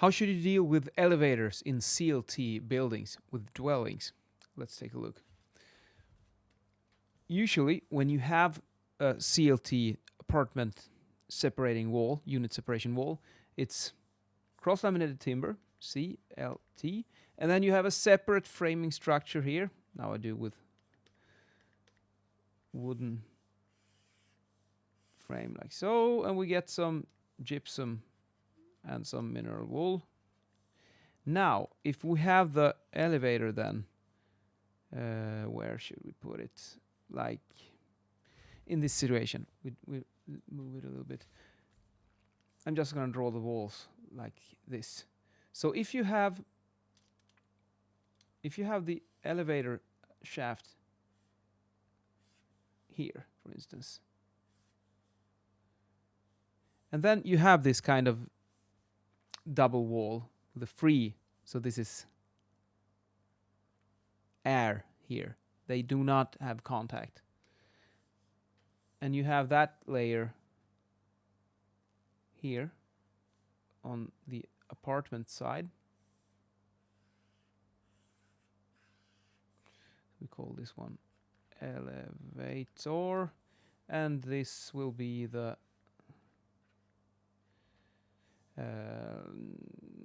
How should you deal with elevators in CLT buildings with dwellings? Let's take a look. Usually, when you have a CLT apartment separating wall, unit separation wall, it's cross-laminated timber, CLT, and then you have a separate framing structure here. Now I do with wooden frame like so, and we get some gypsum and some mineral wool. Now, if we have the elevator then, where should we put it? Like in this situation, we move it a little bit. I'm just going to draw the walls like this. So if you have the elevator shaft here, for instance, and then you have this kind of double wall with a free, so this is air here. They do not have contact. And you have that layer here on the apartment side. We call this one elevator, and this will be the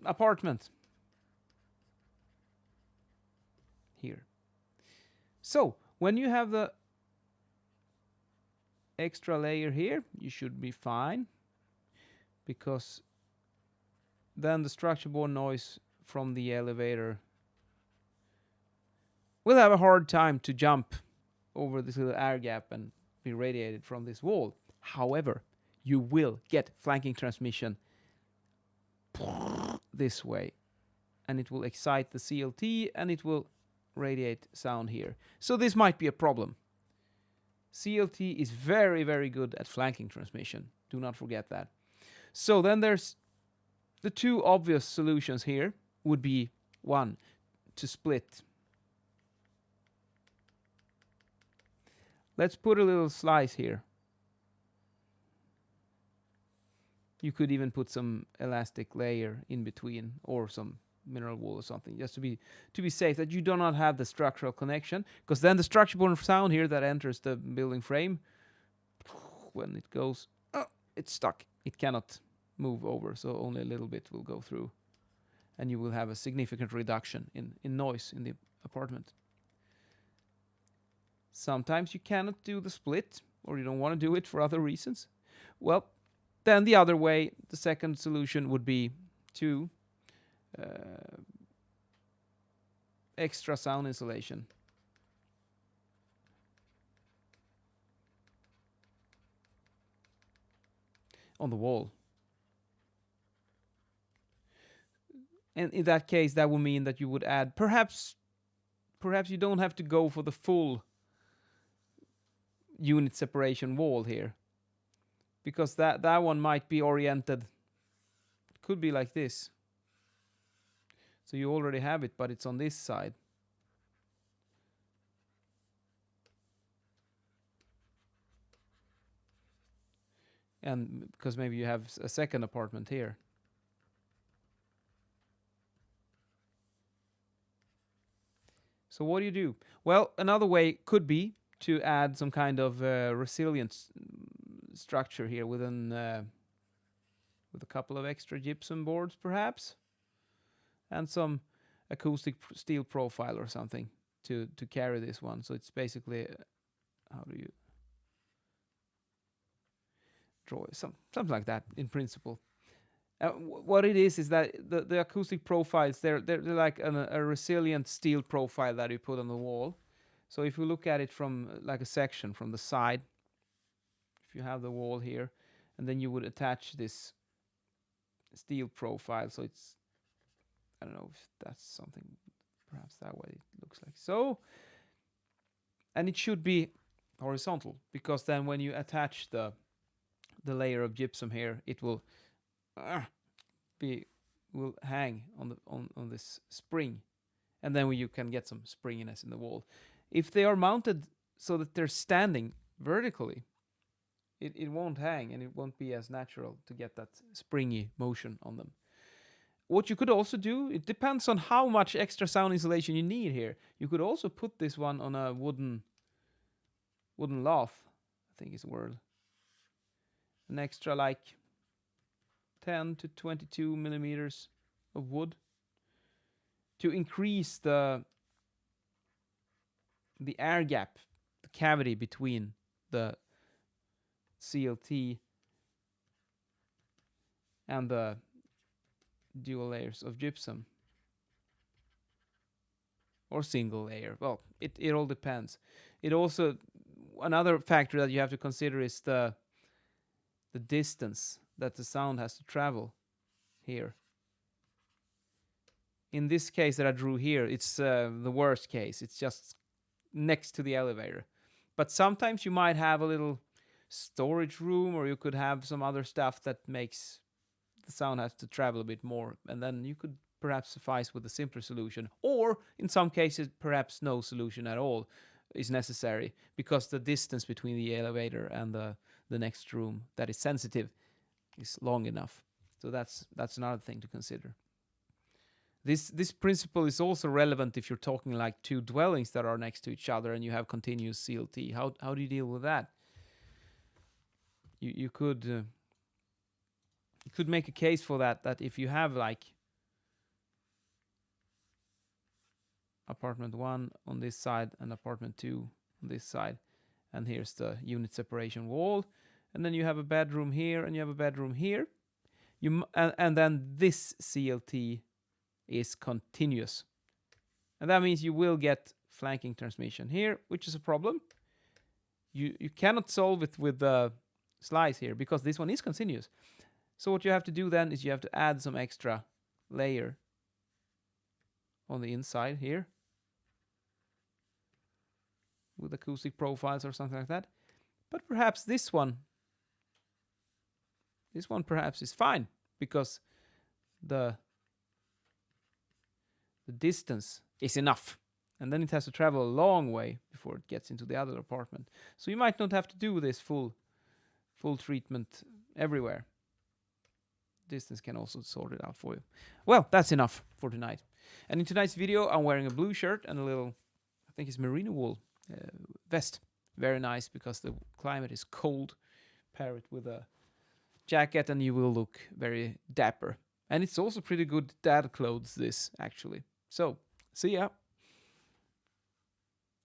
apartment here. So when you have the extra layer here, you should be fine, because then the structure-borne noise from the elevator will have a hard time to jump over this little air gap and be radiated from this wall. However, you will get flanking transmission this way, and it will excite the CLT and it will radiate sound here. So this might be a problem. CLT is very, very good at flanking transmission. Do not forget that. So then there's the two obvious solutions here would be, one, to split. Let's put a little slice here. You could even put some elastic layer in between, or some mineral wool or something, just to be safe that you do not have the structural connection, because then the structure-borne sound here that enters the building frame, when it goes, it's stuck. It cannot move over, so only a little bit will go through, and you will have a significant reduction in noise in the apartment. Sometimes you cannot do the split, or you don't want to do it for other reasons. Well, then the other way, the second solution would be to extra sound insulation. On the wall. And in that case, that would mean that you would add, perhaps you don't have to go for the full unit separation wall here, because that one might be oriented, could be like this. So you already have it, but it's on this side. And because maybe you have a second apartment here. So what do? Well, another way could be to add some kind of resilience structure here with a couple of extra gypsum boards, perhaps, and some acoustic steel profile or something to carry this one. So it's basically, how do you draw it? Something like that in principle. What it is that the acoustic profiles, they're like a resilient steel profile that you put on the wall. So if you look at it from like a section from the side, if you have the wall here, and then you would attach this steel profile, so it's, I don't know if that's something, perhaps that way it looks like so. And it should be horizontal, because then when you attach the layer of gypsum here, it will hang on this spring, and then you can get some springiness in the wall. If they are mounted so that they're standing vertically, it won't hang, and it won't be as natural to get that springy motion on them. what you could also do, it depends on how much extra sound insulation you need here. You could also put this one on a wooden lath, I think is the word. An extra like 10 to 22 millimeters of wood to increase the air gap, the cavity between the CLT and the dual layers of gypsum. Or single layer. Well, it all depends. It also, another factor that you have to consider is the distance that the sound has to travel here. In this case that I drew here, it's the worst case. It's just next to the elevator. But sometimes you might have a little storage room, or you could have some other stuff that makes the sound has to travel a bit more, and then you could perhaps suffice with a simpler solution, or in some cases perhaps no solution at all is necessary, because the distance between the elevator and the next room that is sensitive is long enough. So that's another thing to consider. This principle is also relevant if you're talking like two dwellings that are next to each other and you have continuous CLT. How do you deal with that? You could make a case for that if you have like apartment 1 on this side and apartment 2 on this side, and here's the unit separation wall, and then you have a bedroom here and you have a bedroom here, and then this CLT is continuous, and that means you will get flanking transmission here, which is a problem. You cannot solve it with the slice here because this one is continuous. So what you have to do then is you have to add some extra layer on the inside here with acoustic profiles or something like that. But perhaps this one perhaps is fine because the distance is enough, and then it has to travel a long way before it gets into the other apartment. So you might not have to do this full treatment everywhere. Distance can also sort it out for you. Well, that's enough for tonight. And in tonight's video, I'm wearing a blue shirt and a little, I think it's merino wool vest. Very nice because the climate is cold. Pair it with a jacket and you will look very dapper. And it's also pretty good dad clothes, this actually. So, see ya.